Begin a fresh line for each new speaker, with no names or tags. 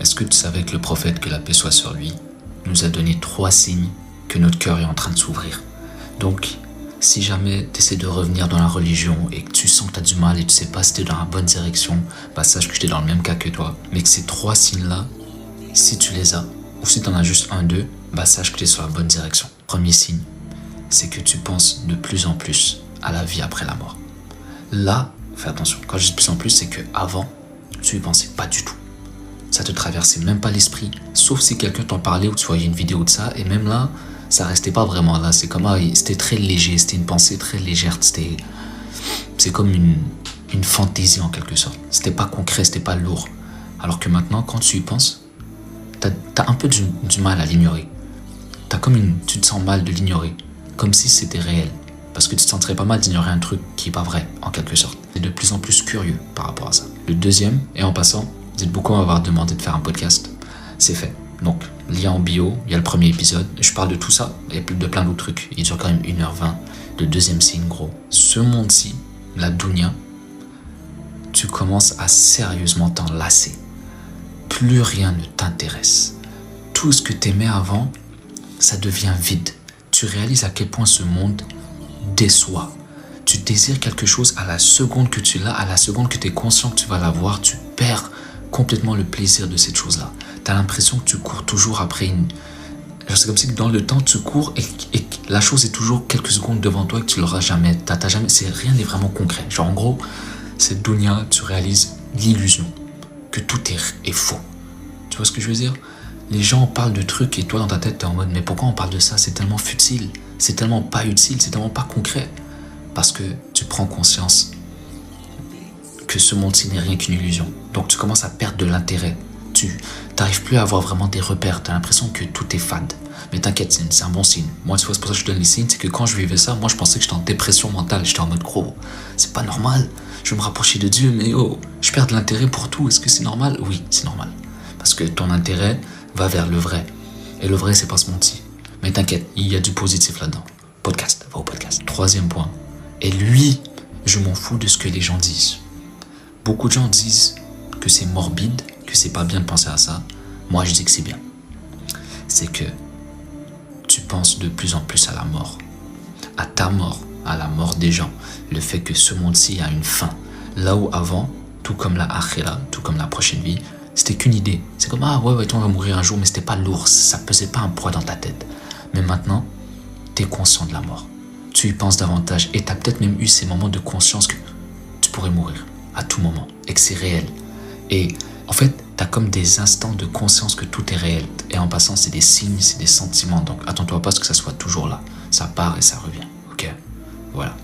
Est-ce que tu savais que le prophète, que la paix soit sur lui, nous a donné 3 signes que notre cœur est en train de s'ouvrir? Donc, si jamais tu essaies de revenir dans la religion et que tu sens que tu as du mal et tu sais pas si tu es dans la bonne direction, sache que tu es dans le même cas que toi. Mais que ces 3 signes-là, si tu les as, ou si tu en as juste 1, 2, sache que tu es sur la bonne direction. Premier signe, c'est que tu penses de plus en plus à la vie après la mort. Là, fais attention, quand je dis de plus en plus, c'est que avant, tu y pensais pas du tout. Ça te traversait même pas l'esprit, sauf si quelqu'un t'en parlait ou tu voyais une vidéo de ça, et même là, ça restait pas vraiment là. C'est comme, c'était très léger, c'était une pensée très légère, c'est comme une fantaisie en quelque sorte. C'était pas concret, c'était pas lourd. Alors que maintenant, quand tu y penses, t'as un peu du mal à l'ignorer. Tu te sens mal de l'ignorer, comme si c'était réel. Parce que tu te sentirais pas mal d'ignorer un truc qui est pas vrai, en quelque sorte. T'es de plus en plus curieux par rapport à ça. Le deuxième, et en passant, vous êtes beaucoup à m'avoir demandé de faire un podcast, c'est fait. Donc, lien en bio, il y a le premier épisode, je parle de tout ça, et de plein d'autres trucs. Il dure quand même 1h20. Le deuxième signe, gros. Ce monde-ci, la dunya, tu commences à sérieusement t'en lasser. Plus rien ne t'intéresse. Tout ce que t'aimais avant, ça devient vide. Tu réalises à quel point ce monde déçoit. Tu désires quelque chose à la seconde que tu l'as, à la seconde que tu es conscient que tu vas l'avoir, tu perds complètement le plaisir de cette chose-là. Tu as l'impression que tu cours toujours après c'est comme si dans le temps tu cours et la chose est toujours quelques secondes devant toi et que tu l'auras jamais. Rien n'est vraiment concret. Genre en gros, cette dunya, tu réalises l'illusion que tout est faux. Tu vois ce que je veux dire? Les gens parlent de trucs et toi dans ta tête t'es en mode mais pourquoi on parle de ça? C'est tellement futile, c'est tellement pas utile, c'est tellement pas concret. Parce que tu prends conscience que ce monde-ci n'est rien qu'une illusion. Donc tu commences à perdre de l'intérêt. Tu n'arrives plus à avoir vraiment des repères. Tu as l'impression que tout est fade. Mais t'inquiète, c'est un bon signe. Moi, tu vois, c'est pour ça que je te donne les signes. C'est que quand je vivais ça, moi, je pensais que j'étais en dépression mentale. J'étais en mode gros. C'est pas normal. Je veux me rapprocher de Dieu, mais je perds de l'intérêt pour tout. Est-ce que c'est normal? Oui, c'est normal. Parce que ton intérêt va vers le vrai. Et le vrai, c'est pas ce monde-ci. Mais t'inquiète, il y a du positif là-dedans. Podcast, va au podcast. Troisième point. Et lui, je m'en fous de ce que les gens disent. Beaucoup de gens disent que c'est morbide, que c'est pas bien de penser à ça. Moi, je dis que c'est bien. C'est que tu penses de plus en plus à la mort. À ta mort, à la mort des gens. Le fait que ce monde-ci a une fin. Là où avant, tout comme la akhira, tout comme la prochaine vie, c'était qu'une idée. C'est comme, ouais, on va mourir un jour, mais c'était pas lourd. Ça pesait pas un poids dans ta tête. Mais maintenant, t'es conscient de la mort. Tu y penses davantage. Et t'as peut-être même eu ces moments de conscience que tu pourrais mourir à tout moment. Et que c'est réel. Et en fait, t'as comme des instants de conscience que tout est réel. Et en passant, c'est des signes, c'est des sentiments. Donc attends-toi pas à ce que ça soit toujours là. Ça part et ça revient. Ok? Voilà.